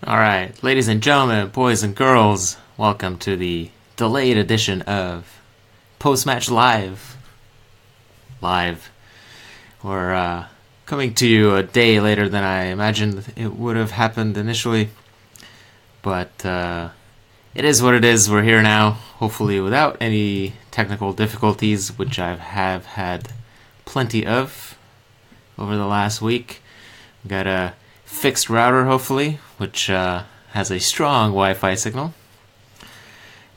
Alright, ladies and gentlemen, boys and girls, welcome to the delayed edition of Post-Match Live. We're coming to you a day later than I imagined it would have happened initially. But it is what it is. We're here now, hopefully without any technical difficulties, which I have had plenty of over the last week. We've got a fixed router, hopefully, which has a strong Wi-Fi signal.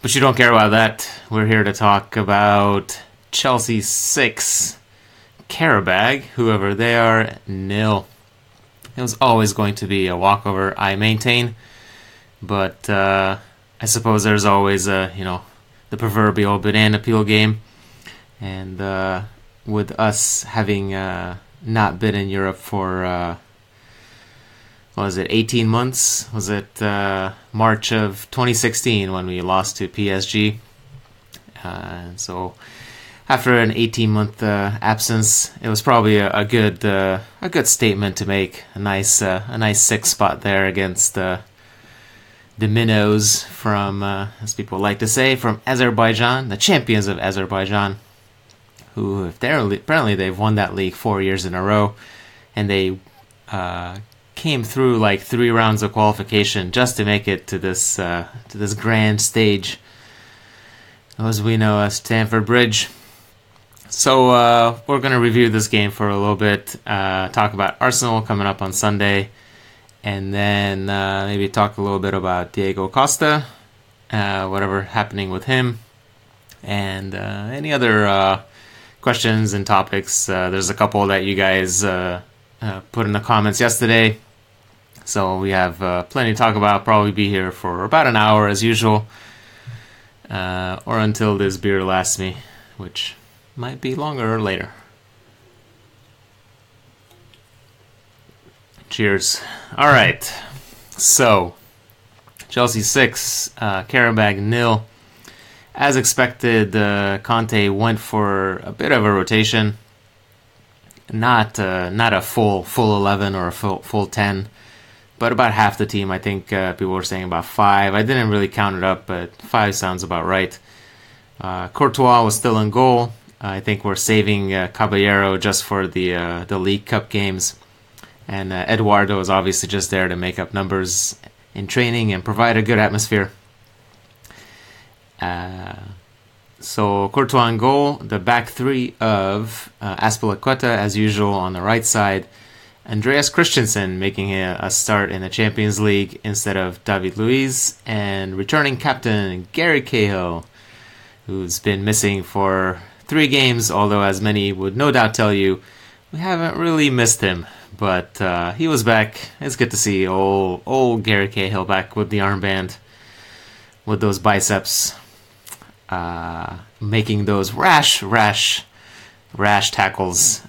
But you don't care about that. We're here to talk about Chelsea 6, Qarabag, whoever they are, 0. It was always going to be a walkover, I maintain. But I suppose there's always the proverbial banana peel game. And with us having not been in Europe for 18 months? Was it March of 2016 when we lost to PSG? So after an 18-month absence, it was probably a good statement to make. A nice sixth spot there against the minnows from, as people like to say, from Azerbaijan, the champions of Azerbaijan, who apparently they've won that league 4 years in a row, and they came through like 3 rounds of qualification just to make it to this grand stage, as we know as Stamford Bridge. So we're going to review this game for a little bit, talk about Arsenal coming up on Sunday, and then maybe talk a little bit about Diego Costa, whatever happening with him, and any other questions and topics. There's a couple that you guys put in the comments yesterday, so we have plenty to talk about. Probably be here for about an hour as usual, or until this beer lasts me, which might be longer or later. Cheers. Alright, so Chelsea 6, Qarabag 0. As expected, Conte went for a bit of a rotation. Not a full 11 or a full 10, but about half the team. I think people were saying about 5. I didn't really count it up, but 5 sounds about right. Courtois was still in goal. I think we're saving Caballero just for the League Cup games, and Eduardo is obviously just there to make up numbers in training and provide a good atmosphere. So Courtois in goal, the back 3 of Azpilicueta as usual on the right side, Andreas Christensen making a start in the Champions League instead of David Luiz, and returning captain Gary Cahill, who's been missing for 3 games, although as many would no doubt tell you, we haven't really missed him, but he was back. It's good to see old Gary Cahill back with the armband, with those biceps. Making those rash tackles.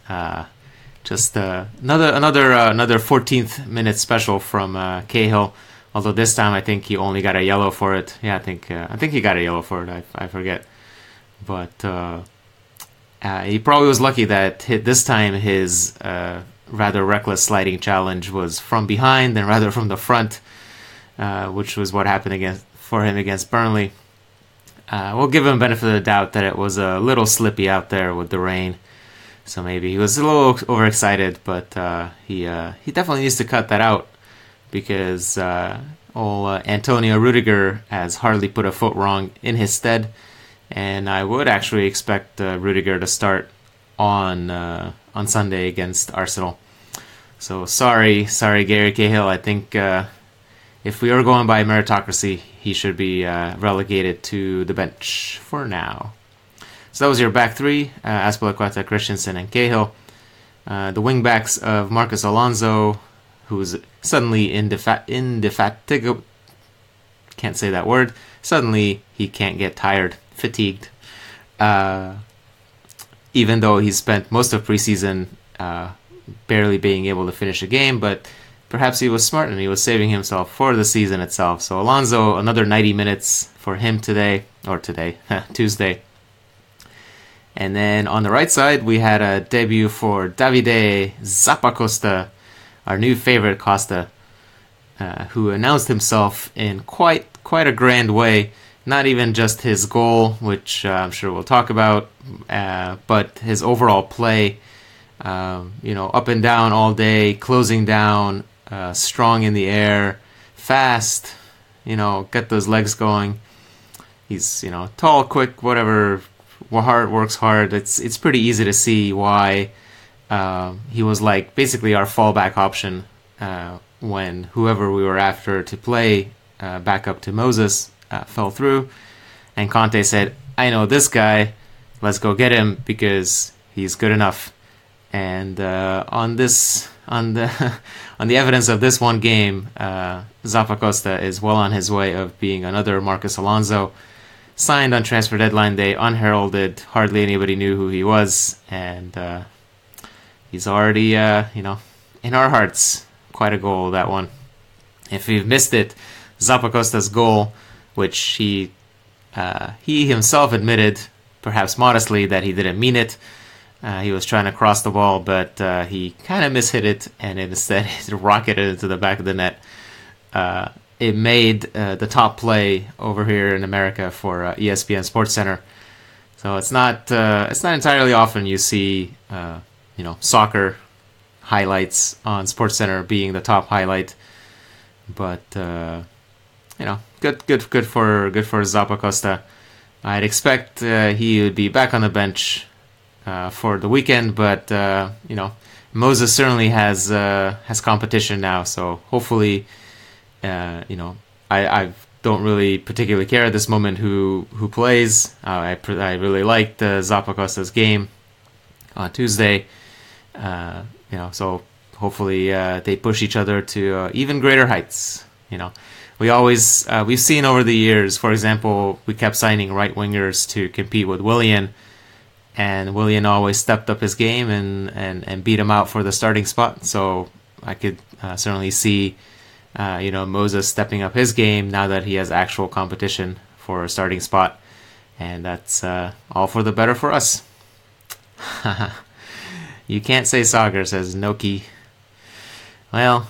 Just another 14th minute special from Cahill. Although this time I think he only got a yellow for it. Yeah, I think he got a yellow for it. I forget. But he probably was lucky that this time his rather reckless sliding challenge was from behind and rather from the front, which was what happened for him against Burnley. We'll give him benefit of the doubt that it was a little slippy out there with the rain, so maybe he was a little overexcited, but he definitely needs to cut that out, because Antonio Rudiger has hardly put a foot wrong in his stead, and I would actually expect Rudiger to start on Sunday against Arsenal. So sorry Gary Cahill. I think if we are going by meritocracy, he should be relegated to the bench for now. So that was your back 3, Azpilicueta, Christensen, and Cahill. The wingbacks of Marcos Alonso, who's suddenly indefatigable. Can't say that word. Suddenly he can't get tired, fatigued. Even though he spent most of preseason barely being able to finish a game, but perhaps he was smart and he was saving himself for the season itself. So Alonso, another 90 minutes for him Tuesday. And then on the right side, we had a debut for Davide Zappacosta, our new favorite Costa. who announced himself in quite a grand way. Not even just his goal, which I'm sure we'll talk about, but his overall play. Up and down all day, closing down, strong in the air, fast. Get those legs going. He's tall, quick, whatever. Works hard. It's pretty easy to see why he was like basically our fallback option when whoever we were after to play back up to Moses fell through, and Conte said, "I know this guy. Let's go get him because he's good enough." And on the evidence of this one game, Zappacosta is well on his way of being another Marcos Alonso, signed on transfer deadline day, unheralded. Hardly anybody knew who he was, and he's already in our hearts. Quite a goal, that one. If you've missed it, Zappacosta's goal, which he himself admitted, perhaps modestly, that he didn't mean it. He was trying to cross the ball, but he kind of mishit it, and instead it rocketed into the back of the net. It made the top play over here in America for ESPN SportsCenter. So it's not entirely often you see soccer highlights on SportsCenter being the top highlight, but good for Zappacosta. I'd expect he would be back on the bench for the weekend, but Moses certainly has competition now, so hopefully I don't really particularly care at this moment who plays. I really liked Zappacosta's game on Tuesday, so hopefully they push each other to even greater heights. We've seen over the years, for example, we kept signing right wingers to compete with Willian, and Willian always stepped up his game and beat him out for the starting spot. So I could certainly see Moses stepping up his game now that he has actual competition for a starting spot, and that's all for the better for us. You can't say soccer, says Noki. Well,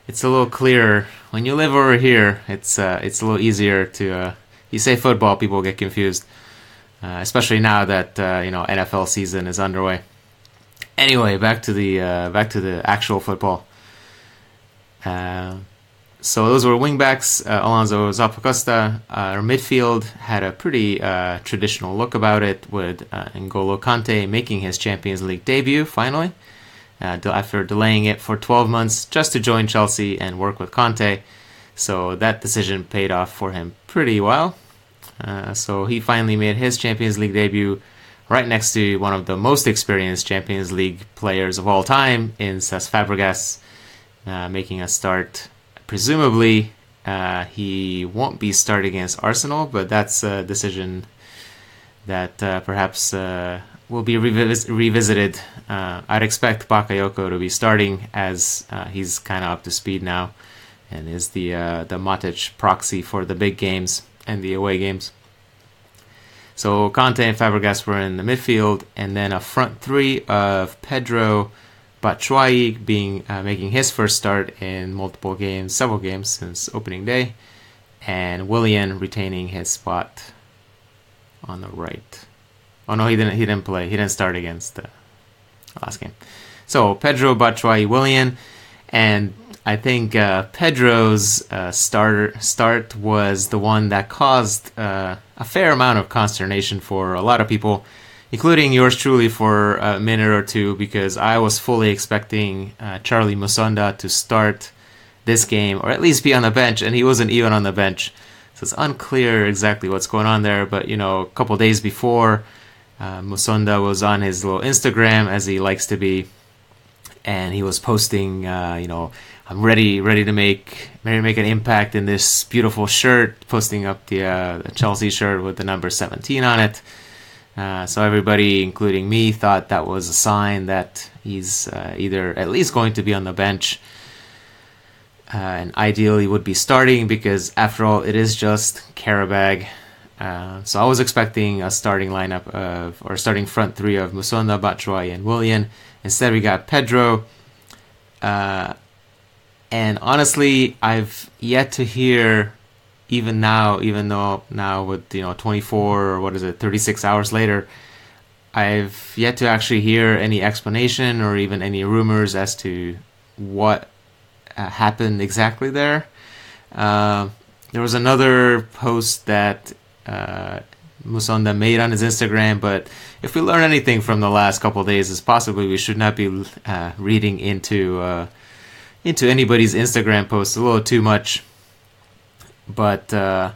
it's a little clearer when you live over here. It's a little easier to. You say football, people get confused, especially now that NFL season is underway. Anyway, back to the actual football. So those were wingbacks. Alonso, Zappacosta. Our midfield had a pretty traditional look about it, with N'Golo Kante making his Champions League debut finally, after delaying it for 12 months just to join Chelsea and work with Conte. So that decision paid off for him pretty well. So he finally made his Champions League debut right next to one of the most experienced Champions League players of all time in Cesc Fabregas, making a start. Presumably, he won't be starting against Arsenal, but that's a decision that perhaps will be revisited. I'd expect Bakayoko to be starting, as he's kind of up to speed now and is the Matic proxy for the big games and the away games. So Conte and Fabregas were in the midfield, and then a front three of Pedro, Batshuayi making his first start in several games since opening day, and Willian retaining his spot on the right. Oh no, he didn't play. He didn't start against the last game. So Pedro, Batshuayi, Willian, and I think Pedro's start was the one that caused a fair amount of consternation for a lot of people, including yours truly for a minute or two, because I was fully expecting Charly Musonda to start this game, or at least be on the bench, and he wasn't even on the bench. So it's unclear exactly what's going on there, but a couple days before, Musonda was on his little Instagram, as he likes to be, and he was posting, I'm ready to make an impact in this beautiful shirt, posting up the Chelsea shirt with the number 17 on it. So everybody, including me, thought that was a sign that he's either at least going to be on the bench, and ideally would be starting, because after all, it is just Qarabag. So I was expecting a starting lineup or starting front three of Musonda, Batshuayi, and Willian. Instead, we got Pedro, And honestly, I've yet to hear, even now, even though now with 24 or 36 hours later, I've yet to actually hear any explanation or even any rumors as to what happened exactly there. There was another post that Musonda made on his Instagram, but if we learn anything from the last couple of days, is possibly we should not be reading into anybody's Instagram posts a little too much. But yeah,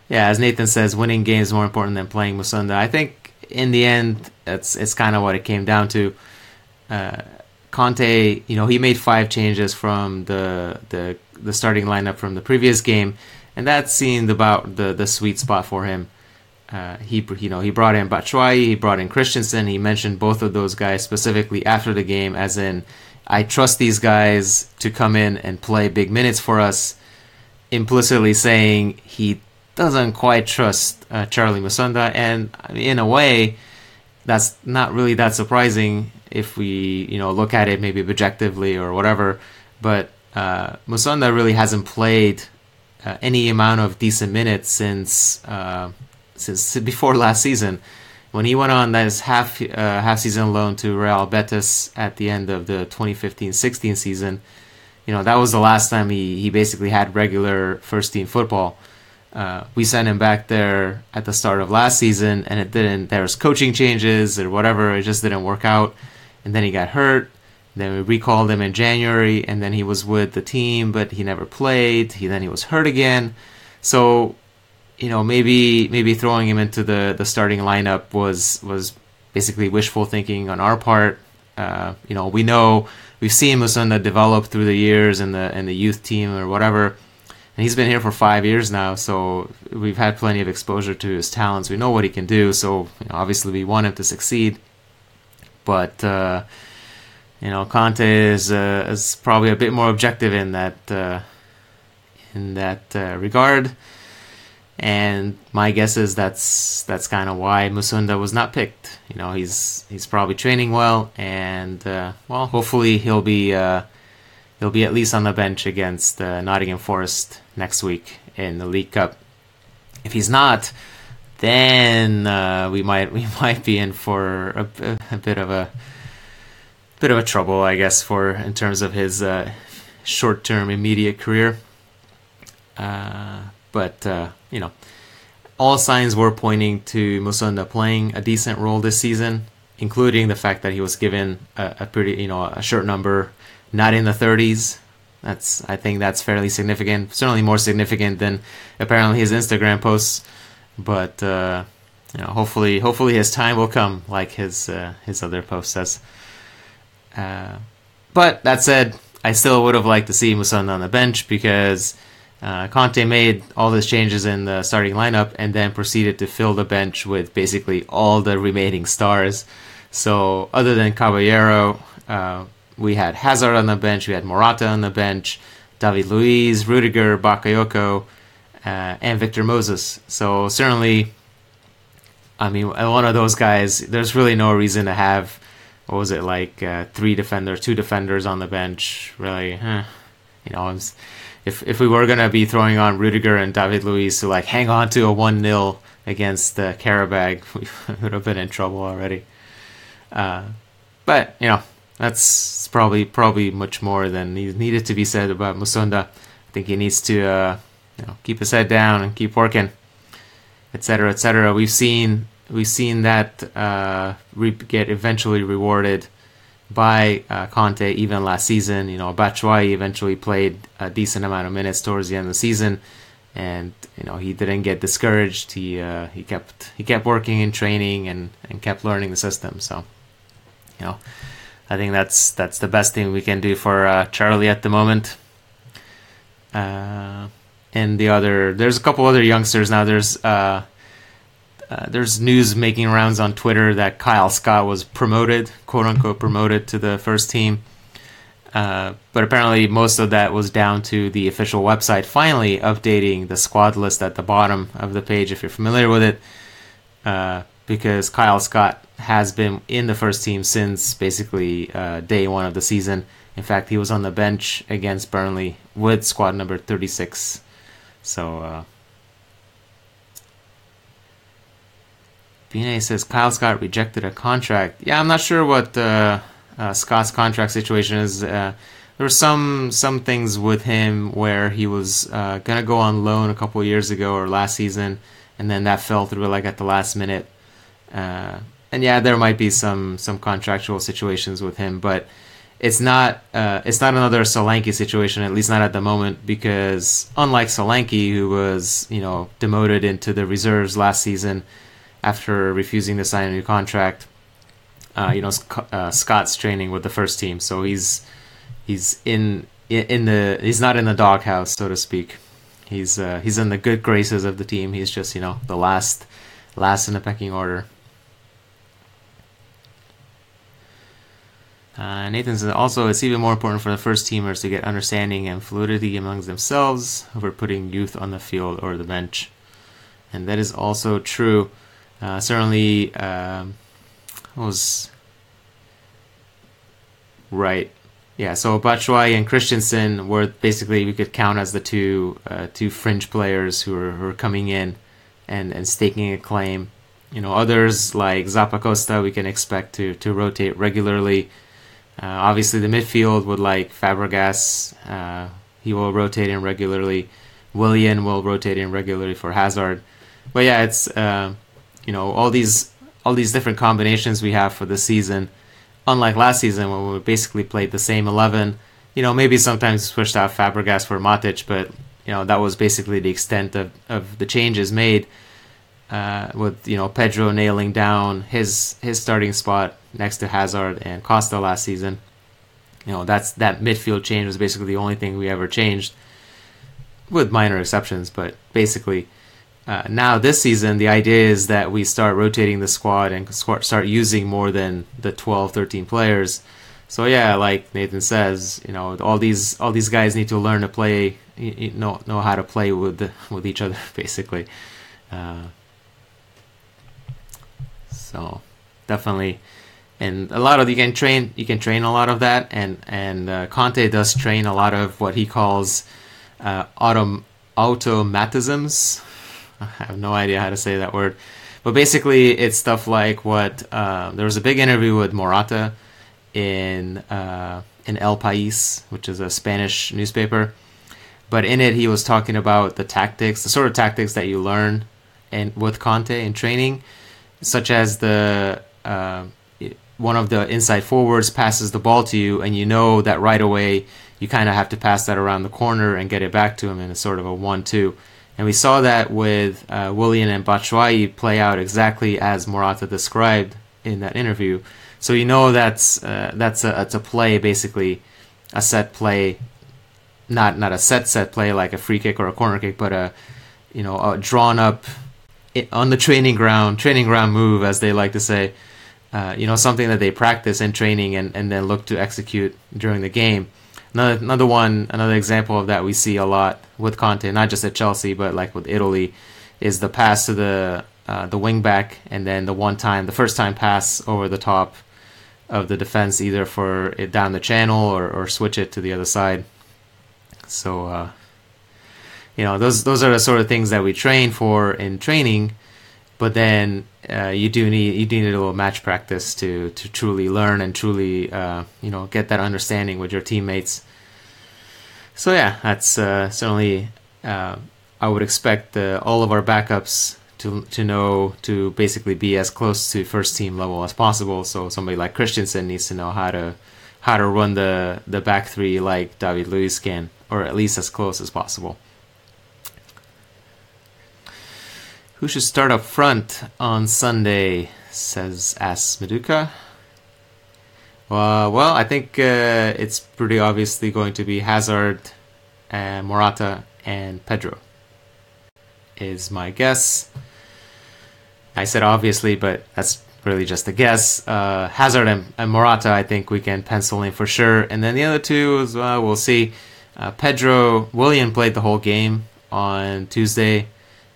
as Nathan says, winning games is more important than playing Musonda. I think in the end, it's kind of what it came down to. Conte, he made 5 changes from the starting lineup from the previous game, and that seemed about the sweet spot for him. He brought in Batshuayi, he brought in Christensen. He mentioned both of those guys specifically after the game, as in, I trust these guys to come in and play big minutes for us, implicitly saying he doesn't quite trust Charly Musonda. And I mean, in a way, that's not really that surprising if we look at it maybe objectively or whatever. But Musonda really hasn't played any amount of decent minutes since before last season, when he went on that half season loan to Real Betis at the end of the 2015-16 season. That was the last time he basically had regular first team football. We sent him back there at the start of last season, and it didn't. There was coaching changes or whatever. It just didn't work out, and then he got hurt. Then we recalled him in January, and then he was with the team, but he never played. Then he was hurt again. So, maybe throwing him into the starting lineup was basically wishful thinking on our part. We've seen Musonda develop through the years in the youth team or whatever, and he's been here for 5 years now. So we've had plenty of exposure to his talents. We know what he can do. So obviously we want him to succeed, but Conte is probably a bit more objective in that regard. And my guess is that's kind of why Musonda was not picked. He's probably training well, and hopefully he'll be at least on the bench against Nottingham Forest next week in the League Cup. If he's not, then we might be in for a bit of trouble, I guess, in terms of his short-term immediate career. But all signs were pointing to Musonda playing a decent role this season, including the fact that he was given a pretty, a shirt number not in the 30s. I think that's fairly significant. Certainly more significant than apparently his Instagram posts. But hopefully his time will come, like his other post says. But that said, I still would have liked to see Musonda on the bench, because Conte made all these changes in the starting lineup and then proceeded to fill the bench with basically all the remaining stars. So other than Caballero, we had Hazard on the bench, we had Morata on the bench, David Luiz, Rudiger, Bakayoko, and Victor Moses. So certainly, I mean, one of those guys, there's really no reason to have, two defenders on the bench, really. If we were going to be throwing on Rudiger and David Luiz to hang on to a 1-0 against Qarabag, we would have been in trouble already. But that's probably much more than needed to be said about Musonda. I think he needs to keep his head down and keep working, etc., etc. We've seen that get eventually rewarded by Conte even last season. Batshuayi eventually played a decent amount of minutes towards the end of the season, and he didn't get discouraged. He kept working and training and kept learning the system. So I think that's the best thing we can do for Charlie at the moment. And there's a couple other youngsters now. There's news making rounds on Twitter that Kyle Scott was promoted, quote unquote promoted, to the first team. But apparently most of that was down to the official website finally updating the squad list at the bottom of the page, if you're familiar with it, because Kyle Scott has been in the first team since basically day one of the season. In fact, he was on the bench against Burnley with squad number 36. So, Bine says Kyle Scott rejected a contract. Yeah, I'm not sure what Scott's contract situation is. There were some things with him where he was gonna go on loan a couple of years ago or last season, and then that fell through like at the last minute. And yeah, there might be some contractual situations with him, but it's not another Solanke situation, at least not at the moment, because unlike Solanke, who was demoted into the reserves last season after refusing to sign a new contract, Scott's training with the first team, so he's not in the doghouse, so to speak. He's in the good graces of the team. He's just the last in the pecking order. Nathan says also it's even more important for the first teamers to get understanding and fluidity amongst themselves over putting youth on the field or the bench, and that is also true. Certainly was right. Yeah, so Batshuayi and Christensen were basically, we could count as the two fringe players who are coming in and staking a claim. Others like Zappacosta we can expect to rotate regularly. Obviously the midfield would like Fabregas, he will rotate in regularly. Willian will rotate in regularly for Hazard. But yeah, it's all these different combinations we have for the season. Unlike last season when we basically played the same 11, maybe sometimes switched out Fabregas for Matic, but that was basically the extent of the changes made. With Pedro nailing down his starting spot next to Hazard and Costa last season. That midfield change was basically the only thing we ever changed, with minor exceptions, but basically. Now this season, the idea is that we start rotating the squad and start using more than the 12, 13 players. So yeah, like Nathan says, all these guys need to learn to play, know how to play with each other, basically. So definitely, and a lot of you can train a lot of that, and Conte does train a lot of what he calls automatisms. I have no idea how to say that word, but basically it's stuff like what there was a big interview with Morata in El País, which is a Spanish newspaper, but in it he was talking about the sort of tactics that you learn with Conte in training, such as one of the inside forwards passes the ball to you, and that right away you kind of have to pass that around the corner and get it back to him in a sort of a 1-2. And we saw that with Willian and Batshuayi play out exactly as Morata described in that interview. So that's a play, basically a set play, not a set play like a free kick or a corner kick, but a drawn up on the training ground move, as they like to say. Something that they practice in training and then look to execute during the game. Another example of that we see a lot with Conte, not just at Chelsea, but like with Italy, is the pass to the wing back, and then the first time pass over the top of the defense, either for it down the channel or switch it to the other side. So, those are the sort of things that we train for in training, but then you do need a little match practice to truly learn and truly get that understanding with your teammates. So yeah, that's certainly I would expect all of our backups to basically be as close to first team level as possible. So somebody like Christensen needs to know how to run the back three like David Luiz can, or at least as close as possible. Who should start up front on Sunday? Asks Meduka. Well, I think it's pretty obviously going to be Hazard, Morata, and Pedro, is my guess. I said obviously, but that's really just a guess. Hazard and Morata, I think we can pencil in for sure. And then the other two as well, we'll see. Willian played the whole game on Tuesday,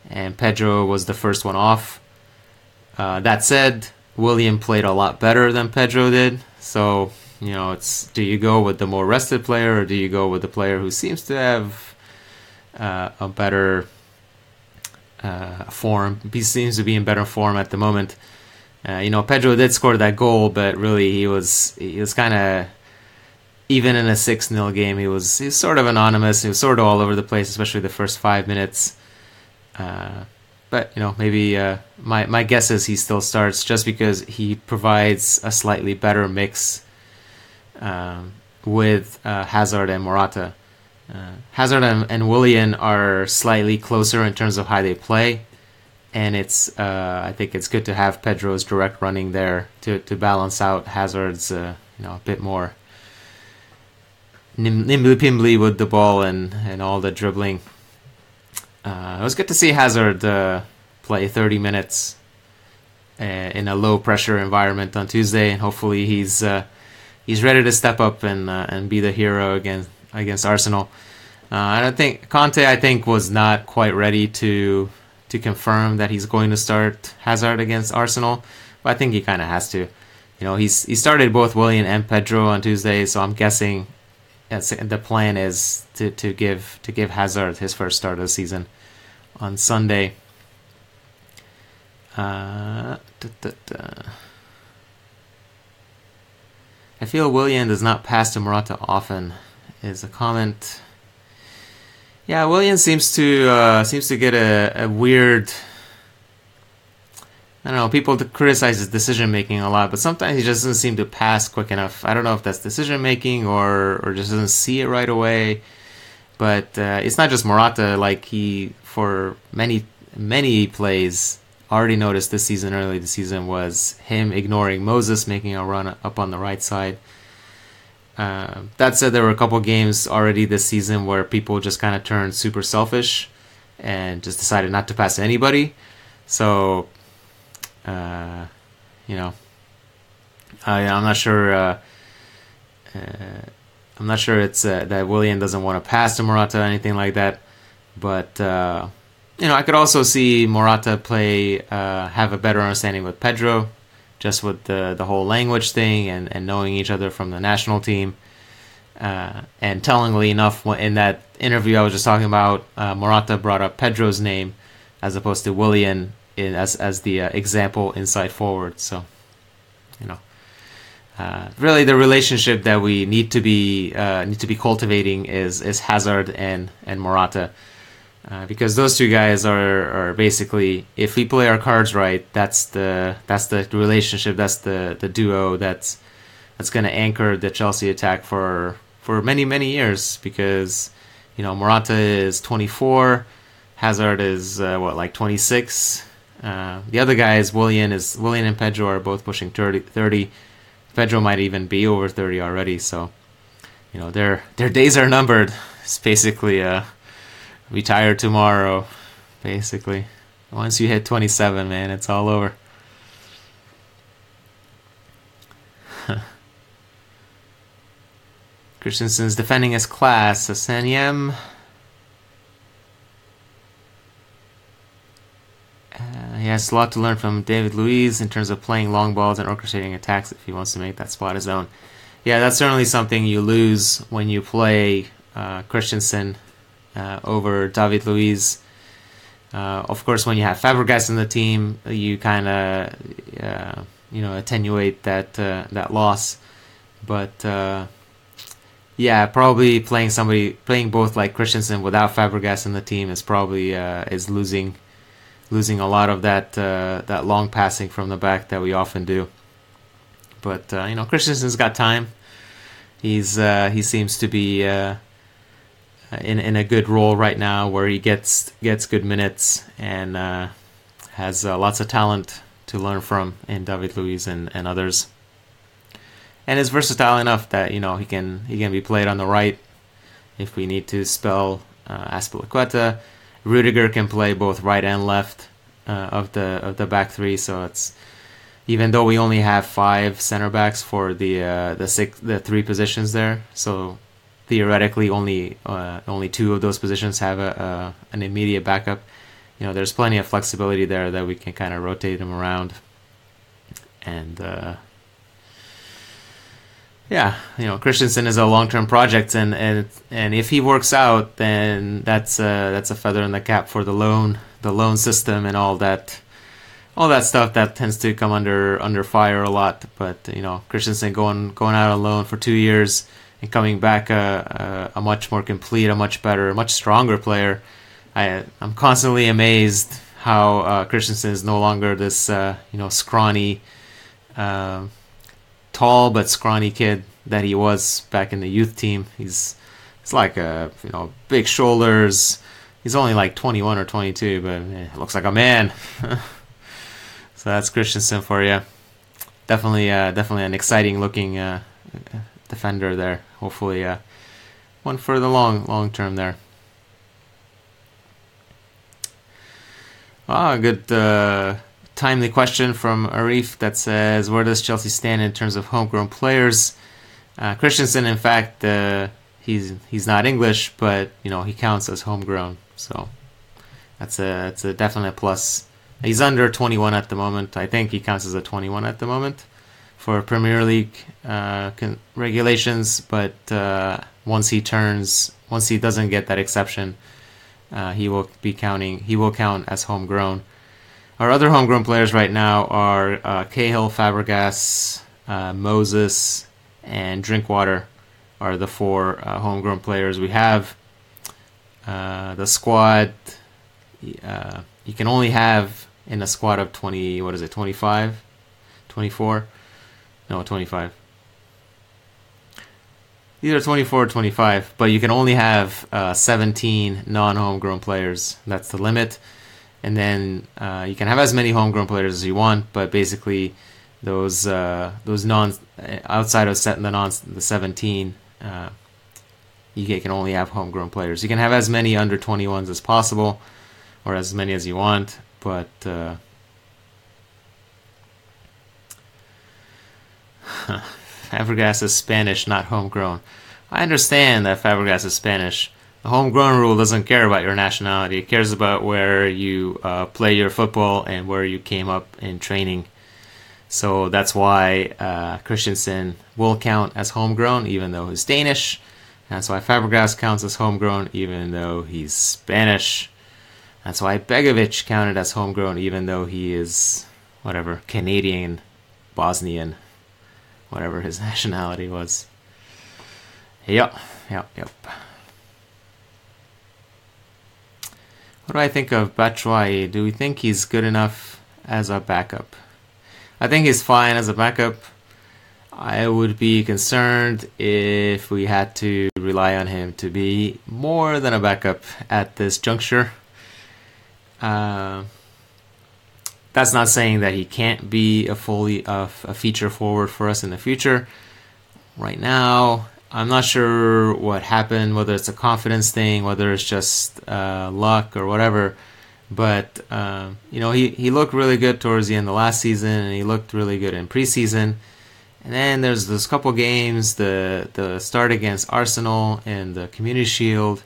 and Pedro was the first one off. That said, Willian played a lot better than Pedro did, so it's, do you go with the more rested player, or do you go with the player who seems to have a better form? He seems to be in better form at the moment. Pedro did score that goal, but really he was kind of, even in a 6-0 game, he was sort of anonymous. He was sort of all over the place, especially the first 5 minutes. But maybe my guess is he still starts, just because he provides a slightly better mix with Hazard and Morata. Hazard and Willian are slightly closer in terms of how they play, and I think it's good to have Pedro's direct running there to balance out Hazard's a bit more nimbly-pimbly with the ball and all the dribbling. It was good to see Hazard play 30 minutes in a low-pressure environment on Tuesday, and hopefully he's ready to step up and be the hero against Arsenal. And I think Conte was not quite ready to confirm that he's going to start Hazard against Arsenal, but I think he kind of has to. He started both Willian and Pedro on Tuesday, so I'm guessing the plan is to give Hazard his first start of the season on Sunday. I feel Willian does not pass to Morata often, is a comment. Yeah, Willian seems to get a weird, I don't know, people criticize his decision making a lot, but sometimes he just doesn't seem to pass quick enough. I don't know if that's decision making or just doesn't see it right away. But it's not just Morata. Like, he, for many plays, already noticed early this season, was him ignoring Moses making a run up on the right side. That said, there were a couple games already this season where people just kind of turned super selfish and just decided not to pass to anybody. So, I'm not sure. I'm not sure it's that Willian doesn't want to pass to Morata or anything like that. But I could also see Morata have a better understanding with Pedro, just with the whole language thing and knowing each other from the national team. And tellingly enough, in that interview I was just talking about, Morata brought up Pedro's name as opposed to Willian as the example inside forward. So, really the relationship that we need to be cultivating is Hazard and Morata. Because those two guys are basically, if we play our cards right, that's the relationship, that's the duo that's going to anchor the Chelsea attack for many years. Because Morata is 24, Hazard is 26. The other guys, Willian and Pedro, are both pushing 30. Pedro might even be over 30 already. So their days are numbered. It's basically retire tomorrow, basically. Once you hit 27, man, it's all over. Christensen's defending his class. Sanyem. He has a lot to learn from David Luiz in terms of playing long balls and orchestrating attacks if he wants to make that spot his own. Yeah, that's certainly something you lose when you play Christensen over David Luiz. Of course, when you have Fabregas in the team, you kind of attenuate that loss. But probably playing both like Christensen without Fabregas in the team is probably is losing a lot of that long passing from the back that we often do. But Christensen's got time. He seems to be in a good role right now, where he gets good minutes and has lots of talent to learn from in David Luiz and others, and is versatile enough that he can be played on the right if we need to spell Azpilicueta. Rudiger can play both right and left of the back three, so it's, even though we only have 5 center backs for the 3 positions there, so theoretically only 2 of those positions have an immediate backup. There's plenty of flexibility there that we can kind of rotate them around, and Yeah, Christensen is a long-term project, and if he works out, then that's a feather in the cap for the loan system and all that stuff that tends to come under fire a lot. But Christensen going out on loan for 2 years and coming back a much more complete, a much better, a much stronger player. I'm constantly amazed how Christensen is no longer this scrawny, tall but scrawny kid that he was back in the youth team. He's like big shoulders. He's only like 21 or 22, but looks like a man. So that's Christensen for you. Definitely an exciting looking defender there. Hopefully, one for the long term there. A good timely question from Arif that says, where does Chelsea stand in terms of homegrown players? Christensen, in fact, he's not English, but he counts as homegrown, so that's a definite plus. He's under 21 at the moment. I think he counts as a 21 at the moment for Premier League regulations, but once he doesn't get that exception, he will count as homegrown. Our other homegrown players right now are Cahill, Fabregas, Moses, and Drinkwater are the four homegrown players we have. The squad, you can only have in a squad of 20, 25? 24? No, 25. Either 24 or 25, but you can only have 17 non-homegrown players. That's the limit. And then you can have as many homegrown players as you want, but basically those non outside of the 17, you can only have homegrown players. You can have as many under 21s as possible, or as many as you want, but Fabregas is Spanish, not homegrown. I understand that Fabregas is Spanish. The homegrown rule doesn't care about your nationality. It cares about where you play your football and where you came up in training. So that's why Christensen will count as homegrown even though he's Danish. That's why Fabregas counts as homegrown even though he's Spanish. That's why Begovic counted as homegrown even though he is, whatever, Canadian, Bosnian, whatever his nationality was. Yep. What do I think of Batshuayi? Do we think he's good enough as a backup? I think he's fine as a backup. I would be concerned if we had to rely on him to be more than a backup at this juncture. That's not saying that he can't be a feature forward for us in the future. Right now, I'm not sure what happened, whether it's a confidence thing, whether it's just luck or whatever. But he looked really good towards the end of last season, and he looked really good in preseason. And then there's those couple games, the start against Arsenal and the Community Shield,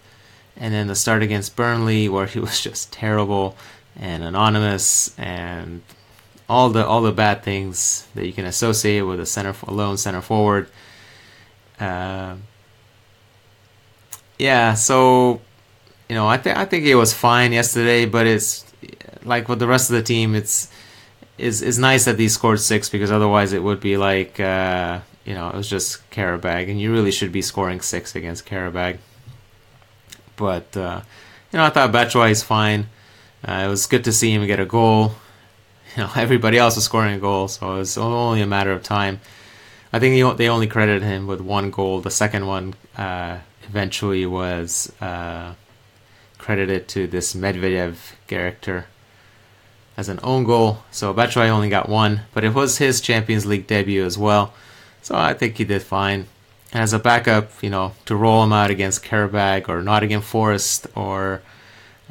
and then the start against Burnley where he was just terrible and anonymous and all the bad things that you can associate with a lone center forward. So I think it was fine yesterday, but it's like with the rest of the team, it's nice that they scored 6 because otherwise it would be like it was just Qarabag, and you really should be scoring 6 against Qarabag. But I thought Batshuayi is fine. It was good to see him get a goal. Everybody else was scoring a goal, so it was only a matter of time. I think they only credited him with one goal. The second one eventually was credited to this Medvedev character as an own goal. So Batshuayi only got one, but it was his Champions League debut as well. So I think he did fine. And as a backup, to roll him out against Qarabag or Nottingham Forest, or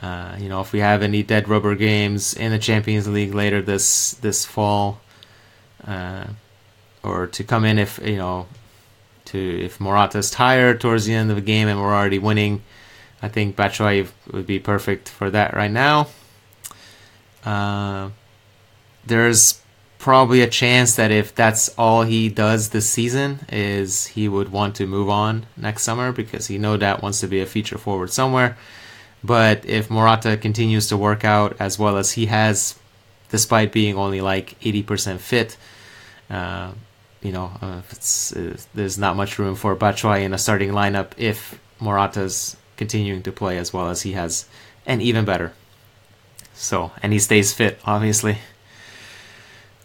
if we have any dead rubber games in the Champions League later this fall, or to come in if Morata's tired towards the end of the game and we're already winning, I think Batshuayi would be perfect for that right now. There's probably a chance that if that's all he does this season is he would want to move on next summer, because he no doubt wants to be a feature forward somewhere. But if Morata continues to work out as well as he has, despite being only like 80% fit, there's not much room for Batshuayi in a starting lineup if Morata's continuing to play as well as he has, and even better. So, and he stays fit, obviously,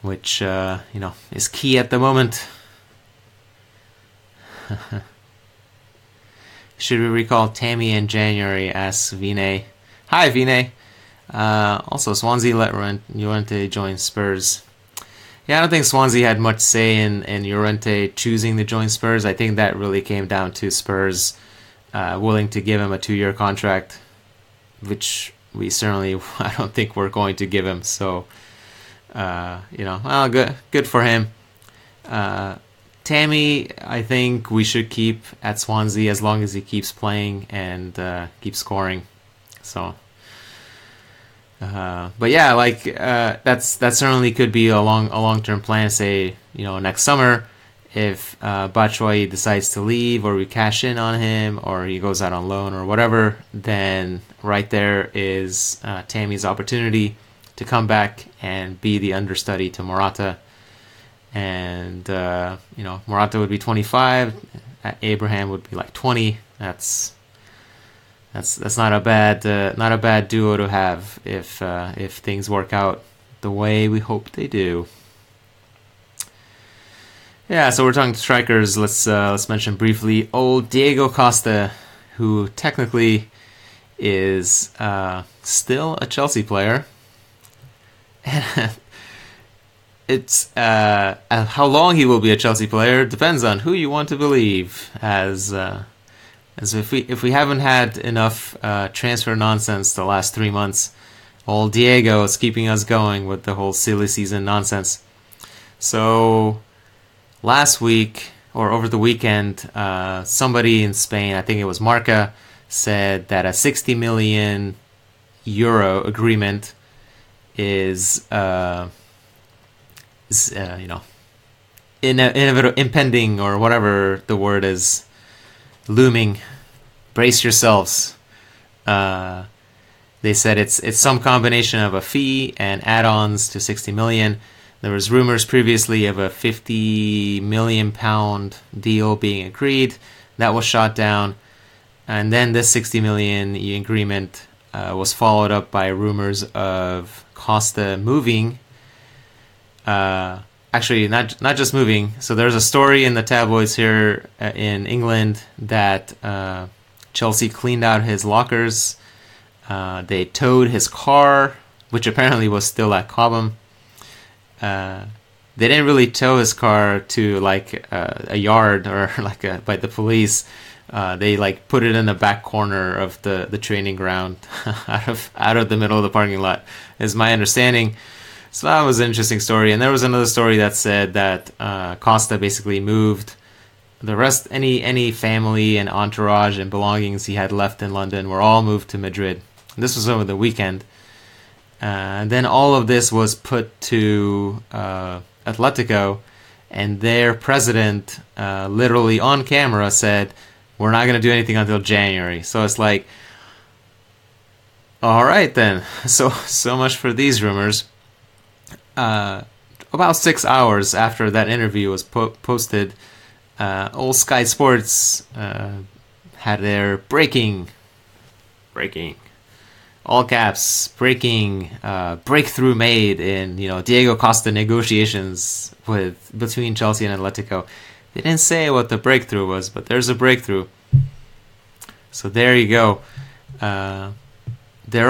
which is key at the moment. Should we recall Tammy in January? Asks Vinay. Hi, Vinay. Also, Swansea let Llorente join Spurs. Yeah, I don't think Swansea had much say in Llorente choosing to join Spurs. I think that really came down to Spurs willing to give him a 2-year contract, which we certainly, I don't think we're going to give him. So, good for him. Tammy, I think we should keep at Swansea as long as he keeps playing and keeps scoring. So, but yeah, that certainly could be a long-term plan. Say, next summer, if Batshuayi decides to leave, or we cash in on him, or he goes out on loan or whatever, then right there is Tammy's opportunity to come back and be the understudy to Morata. And Morata would be 25, Abraham would be like 20. That's not a bad duo to have if things work out the way we hope they do. Yeah, so we're talking strikers. Let's mention briefly old Diego Costa, who technically is still a Chelsea player. It's how long he will be a Chelsea player depends on who you want to believe. As if we haven't had enough transfer nonsense the last 3 months, old Diego is keeping us going with the whole silly season nonsense. So last week or over the weekend, somebody in Spain, I think it was Marca, said that a 60 million euro agreement is impending, or whatever the word is, looming. Brace yourselves. They said it's some combination of a fee and add-ons to 60 million. There was rumors previously of a 50 million pound deal being agreed. That was shot down. And then this 60 million agreement was followed up by rumors of Costa moving. Actually, not just moving. So there's a story in the tabloids here in England that Chelsea cleaned out his lockers. They towed his car, which apparently was still at Cobham. They didn't really tow his car to like a yard or by the police. They put it in the back corner of the training ground, out of the middle of the parking lot, is my understanding. So that was an interesting story. And there was another story that said that Costa basically moved the rest, any family and entourage and belongings he had left in London were all moved to Madrid. This was over the weekend. And then all of this was put to Atletico, and their president literally on camera said, "We're not going to do anything until January." So it's like, all right then. So much for these rumors. About 6 hours after that interview was posted, old Sky Sports had their breaking, all caps, breakthrough made in Diego Costa negotiations between Chelsea and Atletico. They didn't say what the breakthrough was, but there's a breakthrough. So there you go. There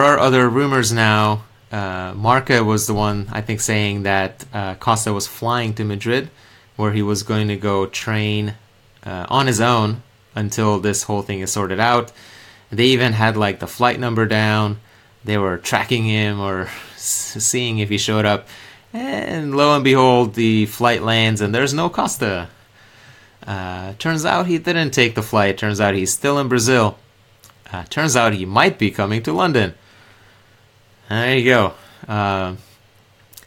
are other rumors now. Marca was the one, I think, saying that Costa was flying to Madrid, where he was going to go train on his own until this whole thing is sorted out. They even had the flight number down. They were tracking him or seeing if he showed up. And lo and behold, the flight lands and there's no Costa. Turns out he didn't take the flight. Turns out he's still in Brazil. Turns out he might be coming to London. There you go.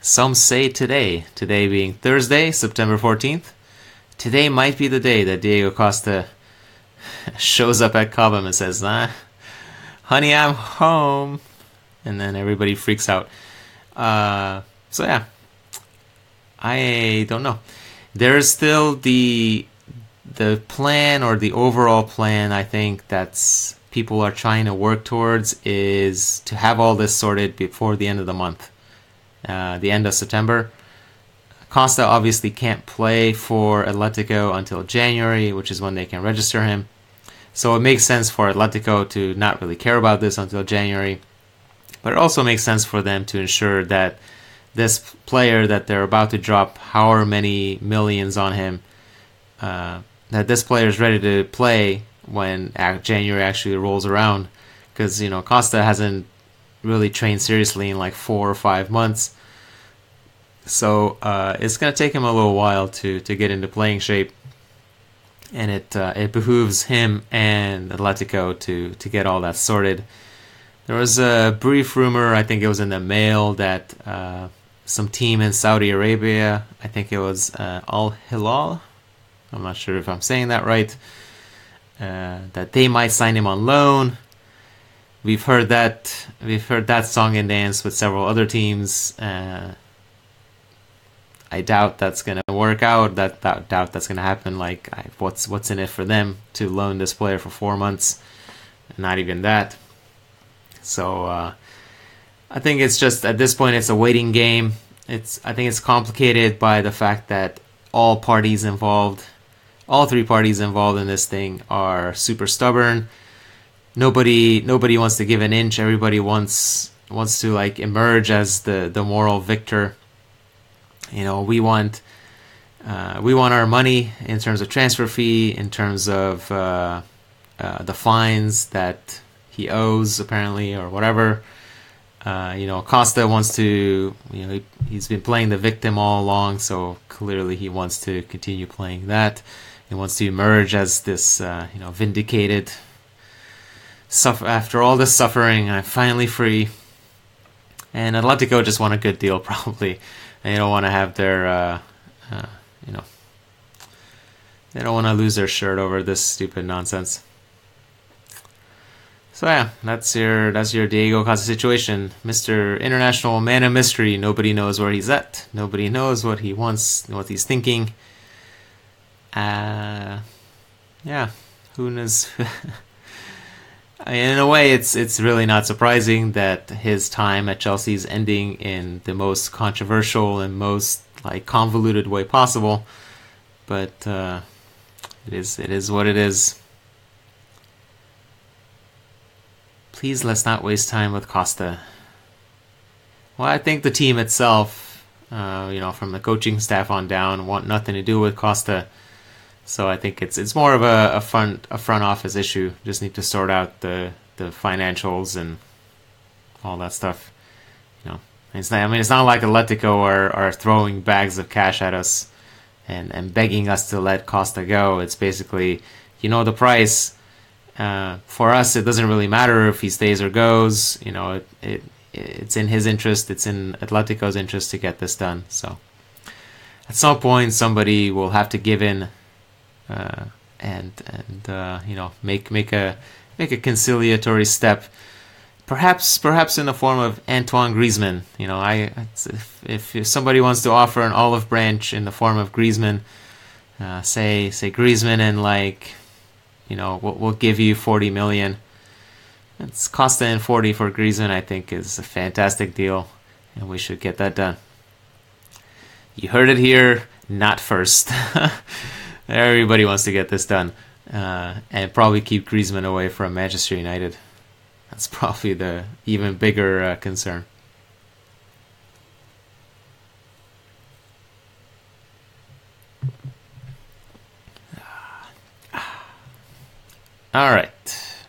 some say today. Today being Thursday, September 14th. Today might be the day that Diego Costa shows up at Cobham and says, "Nah, honey, I'm home," and then everybody freaks out. So yeah, I don't know. There's still the plan, or the overall plan, I think that's people are trying to work towards, is to have all this sorted before the end of the month, the end of September. Costa obviously can't play for Atletico until January, which is when they can register him. So it makes sense for Atletico to not really care about this until January. But it also makes sense for them to ensure that this player that they're about to drop however many millions on him, that this player is ready to play when January actually rolls around. Because, Costa hasn't really trained seriously in like 4 or 5 months. So it's going to take him a little while to get into playing shape. And it behooves him and Atletico to get all that sorted. There was a brief rumor, I think it was in the Mail, that some team in Saudi Arabia, I think it was Al Hilal, I'm not sure if I'm saying that right, that they might sign him on loan. We've heard that song and dance with several other teams. I doubt that's gonna work out. Doubt that's gonna happen. Like, what's in it for them to loan this player for 4 months? Not even that. So I think it's just, at this point, it's a waiting game. I think it's complicated by the fact that all 3 parties involved in this thing are super stubborn. Nobody wants to give an inch. Everybody wants to like emerge as the moral victor. We want our money in terms of transfer fee, in terms of the fines that he owes apparently, or whatever. Costa wants to, he's been playing the victim all along, so clearly he wants to continue playing that. He wants to emerge as this, vindicated. After all this suffering, I'm finally free. And Atletico just want a good deal, probably. They don't want to have their, they don't want to lose their shirt over this stupid nonsense. So yeah, that's your Diego Costa situation, Mr. International Man of Mystery. Nobody knows where he's at. Nobody knows what he wants, what he's thinking. Yeah, who knows? In a way, it's really not surprising that his time at Chelsea is ending in the most controversial and most convoluted way possible. But it is what it is. Please, let's not waste time with Costa. Well, I think the team itself, from the coaching staff on down, want nothing to do with Costa. So I think it's more of a front office issue. Just need to sort out the financials and all that stuff. It's not like Atletico are throwing bags of cash at us and begging us to let Costa go. It's basically, the price. For us, it doesn't really matter if he stays or goes. It's in his interest. It's in Atletico's interest to get this done. So at some point, somebody will have to give in. And make a conciliatory step, perhaps in the form of Antoine Griezmann. If somebody wants to offer an olive branch in the form of Griezmann, say Griezmann, and we'll give you 40 million. It's Costa and 40 for Griezmann. I think is a fantastic deal, and we should get that done. You heard it here, not first. Everybody wants to get this done, and probably keep Griezmann away from Manchester United. That's probably the even bigger concern. All right.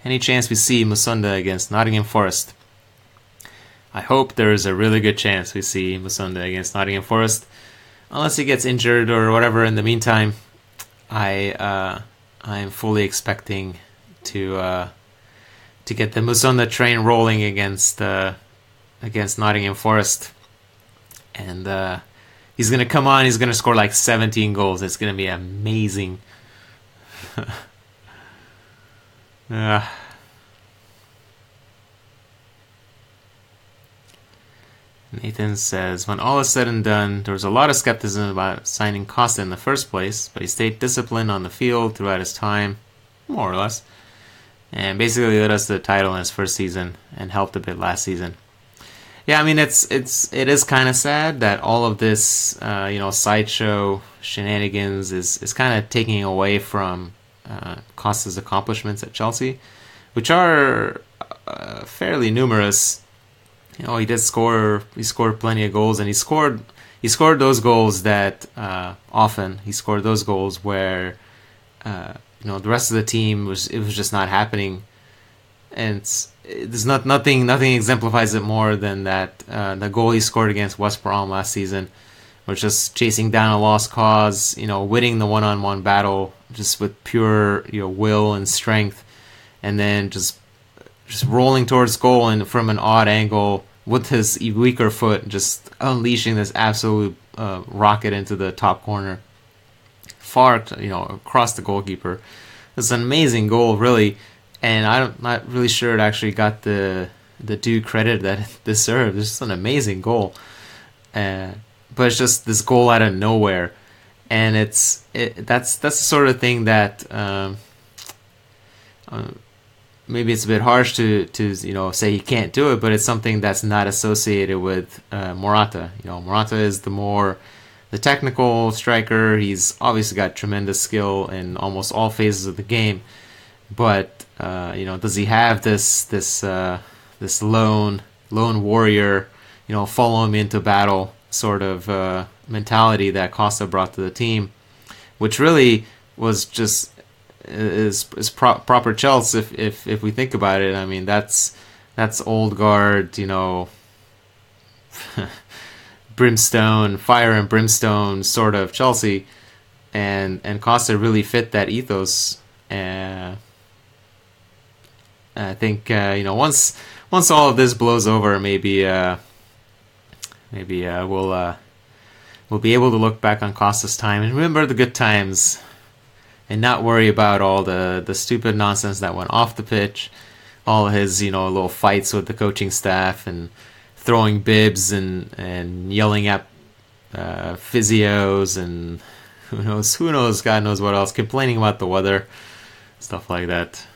Any chance we see Musonda against Nottingham Forest? I hope there is a really good chance we see Musonda against Nottingham Forest. Unless he gets injured or whatever in the meantime, I am fully expecting to get the Musonda train rolling against Nottingham Forest. and he's gonna come on. He's gonna score like 17 goals. It's gonna be amazing. uh, Nathan says, when all is said and done, there was a lot of skepticism about signing Costa in the first place, but he stayed disciplined on the field throughout his time, more or less, and basically led us to the title in his first season and helped a bit last season. Yeah, I mean, it is kind of sad that all of this, sideshow shenanigans is kind of taking away from Costa's accomplishments at Chelsea, which are fairly numerous. He did score. He scored plenty of goals, and he scored those goals that often he scored those goals where the rest of the team was just not happening, and there's nothing exemplifies it more than that the goal he scored against West Brom last season, was just chasing down a lost cause, winning the one-on-one battle just with pure will and strength, and then just rolling towards goal and from an odd angle with his weaker foot, just unleashing this absolute rocket into the top corner, far across the goalkeeper. It's an amazing goal, really, and I'm not really sure it actually got the due credit that it deserved. It's just an amazing goal, but it's just this goal out of nowhere, and that's the sort of thing that maybe it's a bit harsh to say he can't do it, but it's something that's not associated with Morata. Morata is the technical striker. He's obviously got tremendous skill in almost all phases of the game, but does he have this lone warrior, follow him into battle sort of mentality that Costa brought to the team, which really was just is proper Chelsea if we think about it. I mean, that's old guard, brimstone, fire and brimstone sort of Chelsea, and Costa really fit that ethos. I think once all of this blows over, maybe we'll be able to look back on Costa's time and remember the good times, and not worry about all the stupid nonsense that went off the pitch, all his little fights with the coaching staff and throwing bibs and yelling at physios and who knows, God knows what else, complaining about the weather, stuff like that.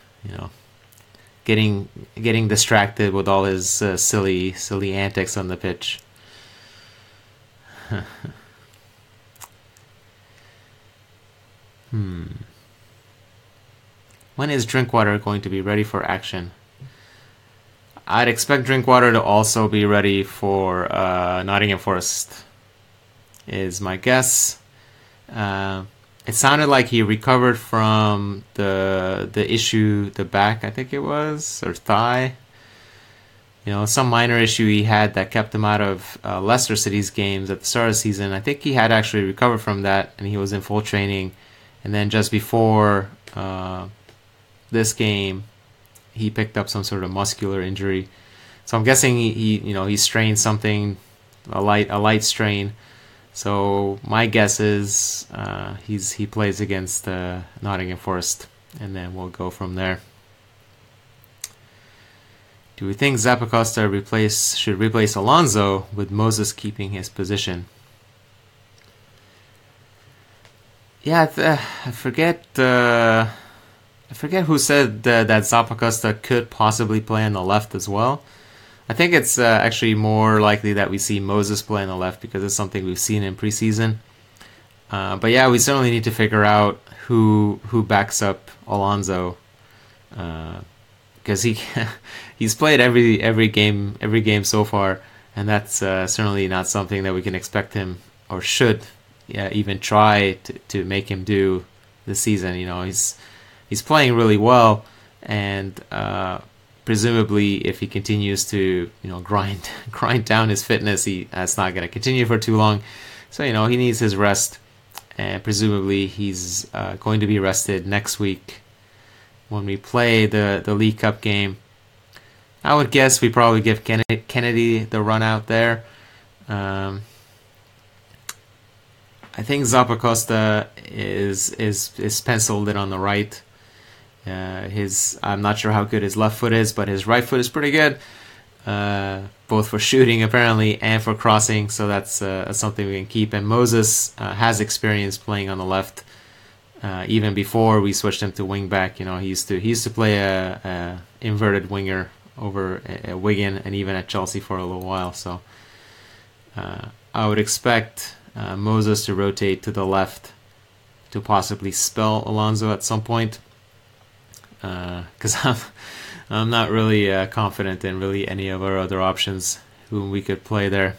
Getting distracted with all his silly antics on the pitch. When is Drinkwater going to be ready for action? I'd expect Drinkwater to also be ready for Nottingham Forest, is my guess. It sounded like he recovered from the issue, the back, I think it was, or thigh. Some minor issue he had that kept him out of Leicester City's games at the start of the season. I think he had actually recovered from that, and he was in full training. And then just before this game, he picked up some sort of muscular injury. So I'm guessing he strained something, a light strain. So my guess is he plays against Nottingham Forest, and then we'll go from there. Do we think Zappacosta should replace Alonso with Moses keeping his position? Yeah, I forget who said that Zappacosta could possibly play on the left as well. I think it's actually more likely that we see Moses play on the left because it's something we've seen in preseason. But yeah, we certainly need to figure out who backs up Alonso, because he's played every game so far, and that's certainly not something that we can expect him or should even try to make him do this season. He's playing really well, and presumably if he continues to grind down his fitness, that's not going to continue for too long. So he needs his rest, and presumably he's going to be rested next week when we play the League Cup game. I would guess we probably give Kennedy the run out there. I think Zappacosta is penciled in on the right. I'm not sure how good his left foot is, but his right foot is pretty good, both for shooting apparently and for crossing. So that's something we can keep. And Moses has experience playing on the left. Even before we switched him to wing back, he used to play a inverted winger over at Wigan and even at Chelsea for a little while. So I would expect Moses to rotate to the left to possibly spell Alonso at some point. Because I'm not really confident in really any of our other options whom we could play there.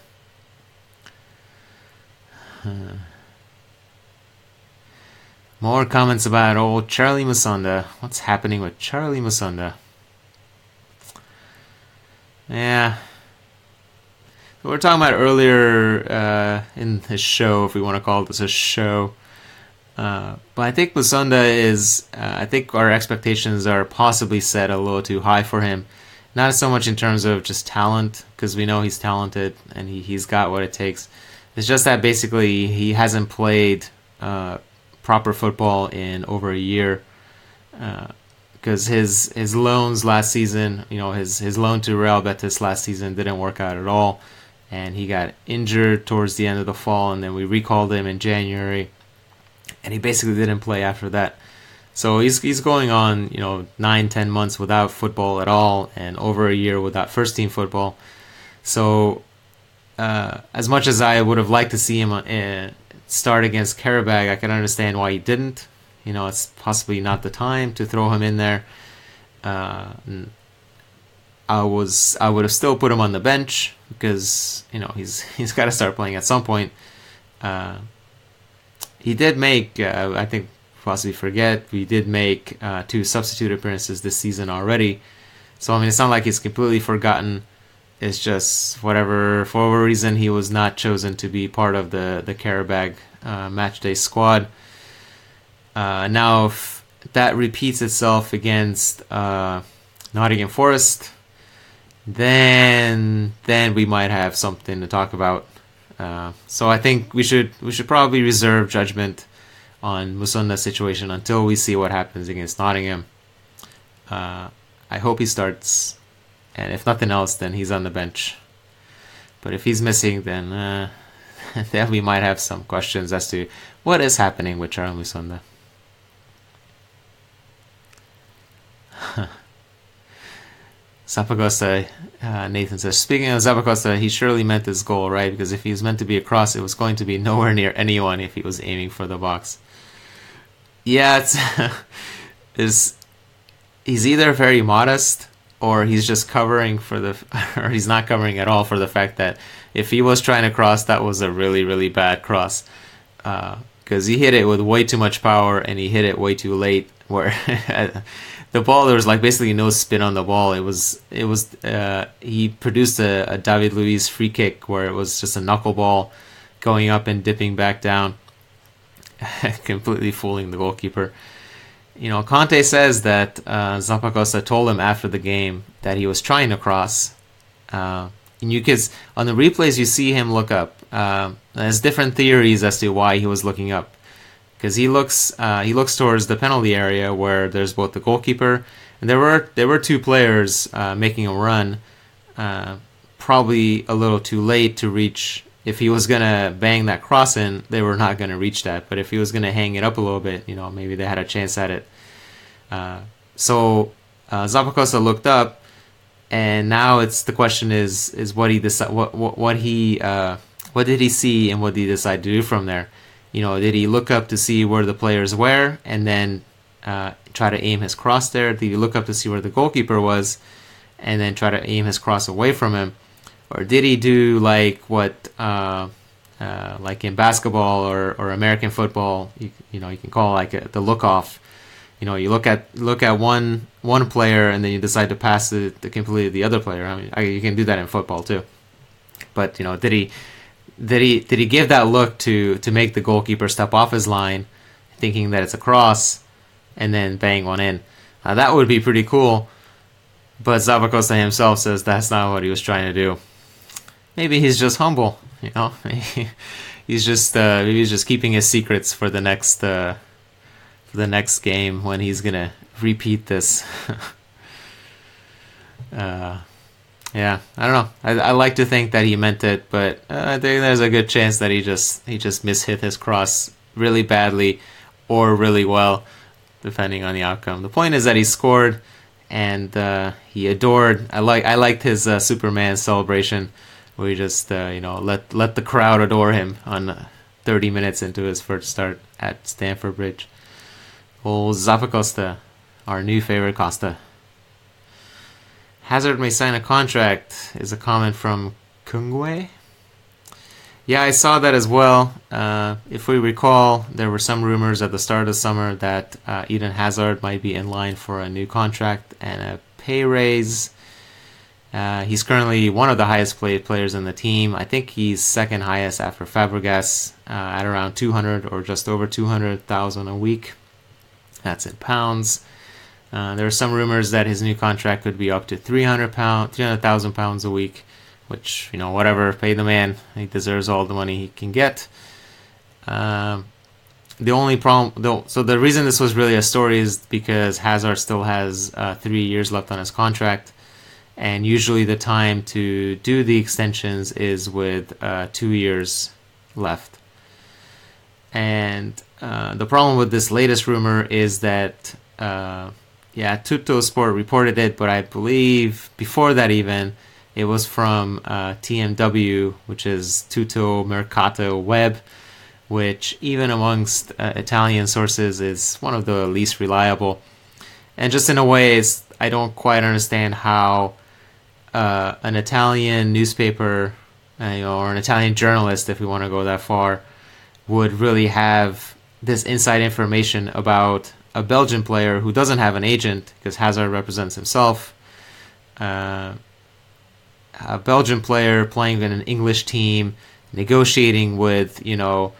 More comments about old Charly Musonda. What's happening with Charly Musonda? Yeah. We were talking about earlier in his show, if we want to call this a show. But I think Musonda is, I think our expectations are possibly set a little too high for him. Not so much in terms of just talent, because we know he's talented and he's got what it takes. It's just that basically he hasn't played proper football in over a year. Because his loans last season, his loan to Real Betis last season didn't work out at all. And he got injured towards the end of the fall, and then we recalled him in January. And he basically didn't play after that. So he's going on, 9-10 months without football at all, and over a year without first team football. So as much as I would have liked to see him start against Qarabag, I can understand why he didn't. It's possibly not the time to throw him in there. I would have still put him on the bench because he's got to start playing at some point. He did make, I think, possibly forget, we did make 2 substitute appearances this season already. So, it's not like he's completely forgotten. It's just for whatever reason, he was not chosen to be part of the Qarabag matchday squad. Now, if that repeats itself against Nottingham Forest, then we might have something to talk about. So I think we should probably reserve judgment on Musonda's situation until we see what happens against Nottingham. I hope he starts, and if nothing else, then he's on the bench. But if he's missing, then then we might have some questions as to what is happening with Charly Musonda. Zappacosta, Nathan says, speaking of Zappacosta, he surely meant this goal, right? Because if he was meant to be a cross, it was going to be nowhere near anyone if he was aiming for the box. Yeah, he's either very modest or he's just covering or he's not covering at all for the fact that if he was trying to cross, that was a really, really bad cross. Because he hit it with way too much power and he hit it way too late, where the ball, there was basically no spin on the ball. He produced a David Luiz free kick where it was just a knuckleball going up and dipping back down, completely fooling the goalkeeper. Conte says that Zappacosta told him after the game that he was trying to cross. And because on the replays you see him look up. There's different theories as to why he was looking up. Because he looks towards the penalty area where there's both the goalkeeper and there were 2 players making a run, probably a little too late to reach. If he was gonna bang that cross in, they were not gonna reach that. But if he was gonna hang it up a little bit, maybe they had a chance at it. So Zappacosta looked up, and now the question is what he decide, what did he see and what did he decide to do from there? Did he look up to see where the players were and then try to aim his cross there? Did he look up to see where the goalkeeper was and then try to aim his cross away from him? Or did he do like in basketball or American football, you can call the look off. You look at one player and then you decide to pass it to completely the other player. You can do that in football too. But did he give that look to make the goalkeeper step off his line, thinking that it's a cross, and then bang one in? That would be pretty cool. But Zappacosta himself says that's not what he was trying to do. Maybe he's just humble, He's just maybe he's just keeping his secrets for the next game when he's gonna repeat this. Yeah, I don't know. I like to think that he meant it, but I think there's a good chance that he just mishit his cross really badly or really well, depending on the outcome. The point is that he scored, and he adored. I liked his Superman celebration, where he just let the crowd adore him on 30 minutes into his first start at Stamford Bridge. Old Zappacosta, our new favorite Costa. Hazard may sign a contract, is a comment from Kungwe. Yeah, I saw that as well. If we recall, there were some rumors at the start of the summer that Eden Hazard might be in line for a new contract and a pay raise. He's currently one of the highest paid players in the team. I think he's second highest after Fabregas at around 200 or just over 200,000 a week. That's in pounds. There are some rumors that his new contract could be up to £300,000 a week, which, whatever, pay the man. He deserves all the money he can get. The only problem, though, so the reason this was really a story is because Hazard still has 3 years left on his contract, and usually the time to do the extensions is with 2 years left. And the problem with this latest rumor is that Tutto Sport reported it, but I believe before that even, it was from TMW, which is Tutto Mercato Web, which even amongst Italian sources is one of the least reliable. And just in a way, I don't quite understand how an Italian newspaper, or an Italian journalist, if we want to go that far, would really have this inside information about a Belgian player who doesn't have an agent, because Hazard represents himself. A Belgian player playing in an English team, negotiating with, a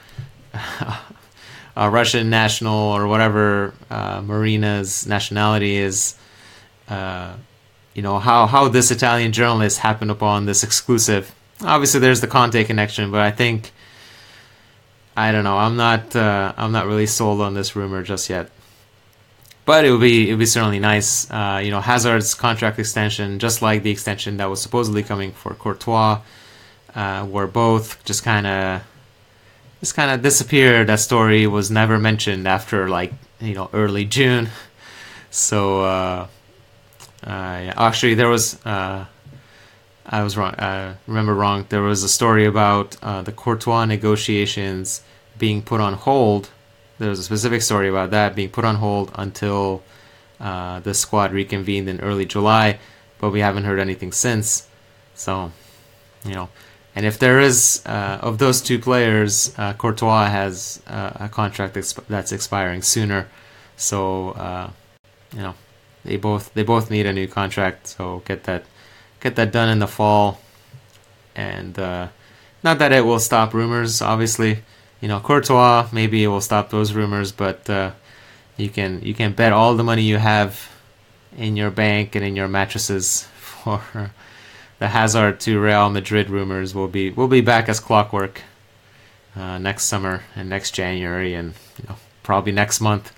Russian national or whatever Marina's nationality is. How this Italian journalist happened upon this exclusive. Obviously, there's the Conte connection, but I don't know. I'm not really sold on this rumor just yet. But it would be certainly nice. Hazard's contract extension, just like the extension that was supposedly coming for Courtois, were both just kind of disappeared. That story was never mentioned after early June. So actually, there was I was wrong. Remember wrong. There was a story about the Courtois negotiations being put on hold. There was a specific story about that being put on hold until the squad reconvened in early July, but we haven't heard anything since. So, and if there is, of those two players, Courtois has a contract that's expiring sooner. So, they both need a new contract. So get that done in the fall. And not that it will stop rumors, obviously. Courtois, maybe it will stop those rumors, but you can bet all the money you have in your bank and in your mattresses for the Hazard to Real Madrid rumors will be back as clockwork next summer and next January and probably next month.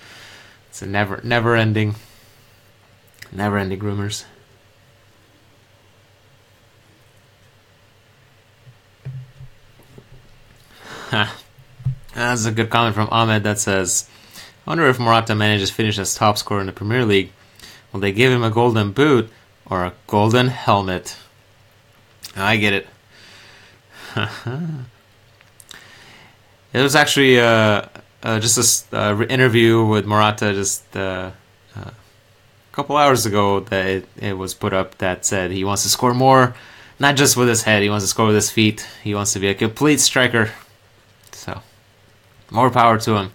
It's a never ending rumors. That's a good comment from Ahmed that says, I wonder if Morata manages to finish as top scorer in the Premier League. Will they give him a golden boot or a golden helmet? I get it. It was actually just a interview with Morata just a couple hours ago that it was put up that said he wants to score more, not just with his head, he wants to score with his feet. He wants to be a complete striker. So, more power to him.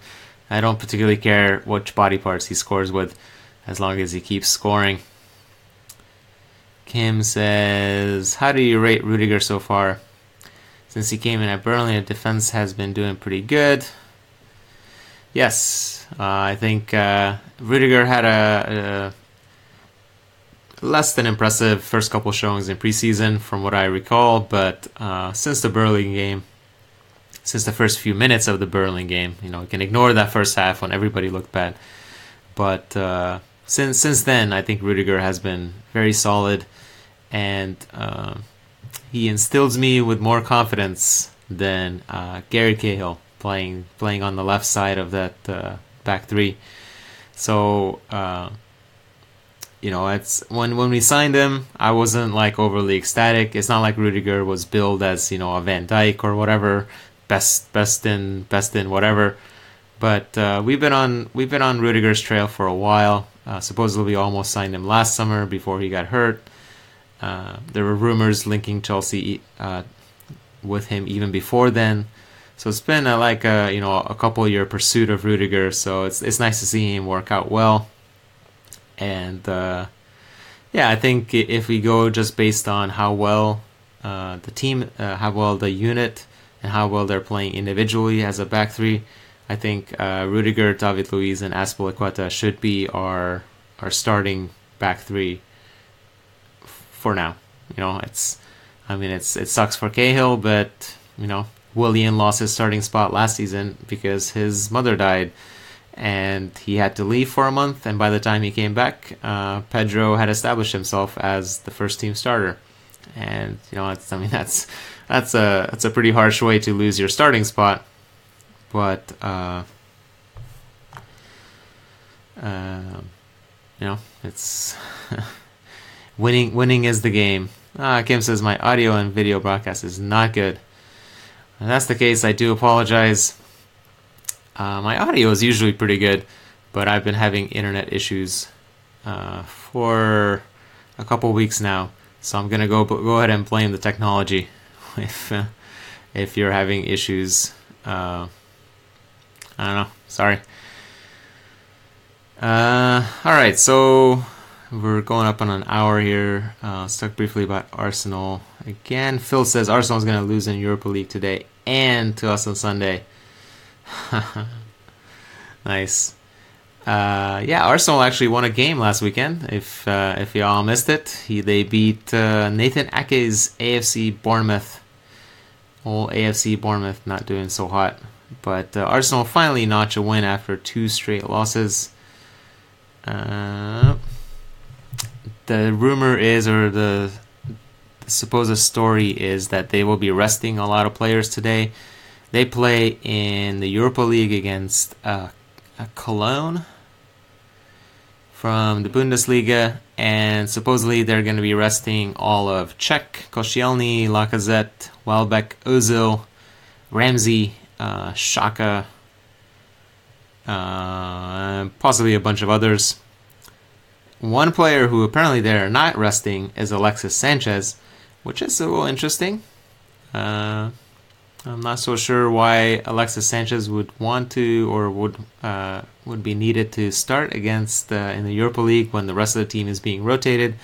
I don't particularly care which body parts he scores with, as long as he keeps scoring. Kim says, how do you rate Rudiger so far? Since he came in at Burnley, the defense has been doing pretty good. Yes, I think Rudiger had a less than impressive first couple showings in preseason, from what I recall, but since the Burnley game, since the first few minutes of the Berlin game. You can ignore that first half when everybody looked bad. But since then, I think Rudiger has been very solid, and he instills me with more confidence than Gary Cahill playing on the left side of that back three. So it's when we signed him, I wasn't like overly ecstatic. It's not like Rudiger was billed as a Van Dijk or whatever, best in whatever. But we've been on Rudiger's trail for a while. Supposedly we almost signed him last summer before he got hurt. There were rumors linking Chelsea with him even before then. So it's been a couple year pursuit of Rudiger. So it's nice to see him work out well. And I think if we go just based on how well the team, how well the unit, and how well they're playing individually as a back three, I think Rudiger, David Luiz, and Azpilicueta should be our starting back three for now. It sucks for Cahill, but Willian lost his starting spot last season because his mother died, and he had to leave for a month. And by the time he came back, Pedro had established himself as the first team starter. And that's a pretty harsh way to lose your starting spot. But it's winning is the game. Kim says my audio and video broadcast is not good. If that's the case, I do apologize. My audio is usually pretty good, but I've been having internet issues for a couple weeks now, so I'm gonna go ahead and blame the technology if you're having issues. I don't know. Sorry. Alright, so we're going up on an hour here. Let's talk briefly about Arsenal. Again, Phil says Arsenal's going to lose in Europa League today and to us on Sunday. Nice. Arsenal actually won a game last weekend. If y'all missed it, they beat Nathan Ake's AFC Bournemouth. Old AFC Bournemouth not doing so hot. But Arsenal finally notch a win after 2 straight losses. The rumor is, or the supposed story is, that they will be resting a lot of players today. They play in the Europa League against Cologne from the Bundesliga, and supposedly they're going to be resting all of Cech, Koscielny, Lacazette, Welbeck, Ozil, Ramsey, Xhaka, possibly a bunch of others. One player who apparently they're not resting is Alexis Sanchez, which is a little interesting. I'm not so sure why Alexis Sanchez would want to, or would be needed to start against in the Europa League when the rest of the team is being rotated.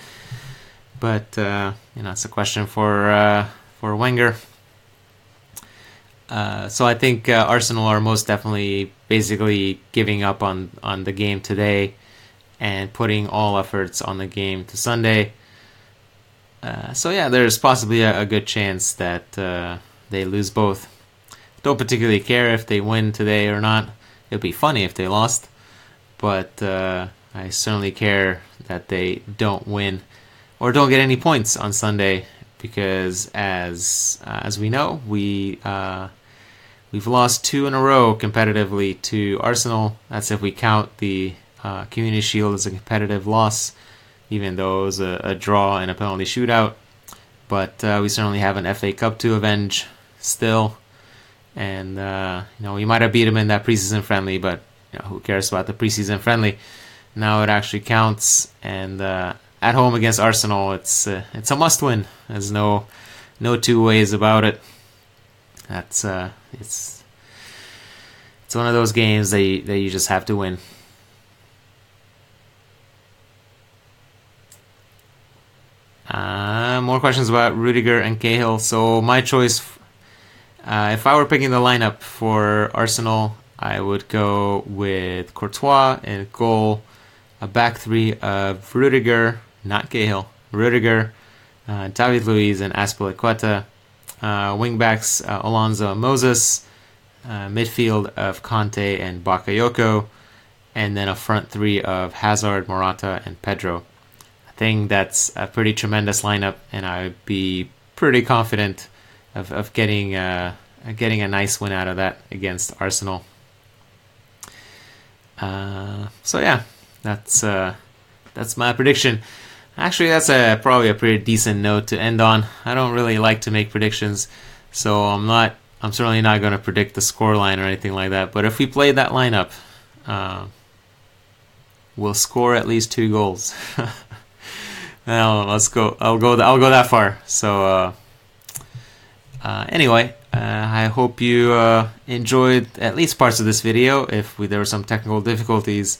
But it's a question for Wenger. So I think Arsenal are most definitely basically giving up on the game today and putting all efforts on the game to Sunday. There's possibly a good chance that they lose both. Don't particularly care if they win today or not. It'd be funny if they lost, but I certainly care that they don't win or don't get any points on Sunday, because as we know, we've lost 2 in a row competitively to Arsenal. That's if we count the Community Shield as a competitive loss, even though it was a draw and a penalty shootout. But we certainly have an FA Cup to avenge still. And, we might have beat them in that preseason friendly, but who cares about the preseason friendly? Now it actually counts. And at home against Arsenal, it's a must-win. There's no two ways about it. That's it's one of those games that you just have to win. More questions about Rudiger and Cahill. So my choice, if I were picking the lineup for Arsenal, I would go with Courtois in goal, a back three of Rudiger, not Cahill, Rudiger, David Luiz, and Azpilicueta. Wingbacks, Alonso and Moses. midfield of Conte and Bakayoko, and then a front three of Hazard, Morata, and Pedro. I think that's a pretty tremendous lineup, and I'd be pretty confident of getting a nice win out of that against Arsenal. So yeah, that's my prediction. Actually, that's probably a pretty decent note to end on. I don't really like to make predictions, so I'm certainly not going to predict the scoreline or anything like that. But if we play that lineup, we'll score at least 2 goals. Now let's go. I'll go that far. So anyway, I hope you enjoyed at least parts of this video. If there were some technical difficulties,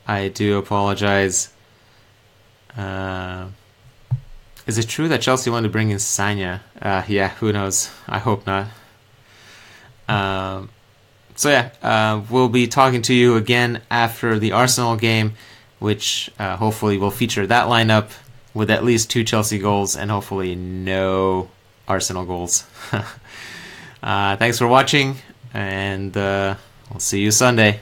I do apologize. Is it true that Chelsea wanted to bring in Sanya? Yeah, who knows? I hope not. So yeah, we'll be talking to you again after the Arsenal game, which hopefully will feature that lineup with at least 2 Chelsea goals and hopefully no Arsenal goals. Thanks for watching, and we'll see you Sunday.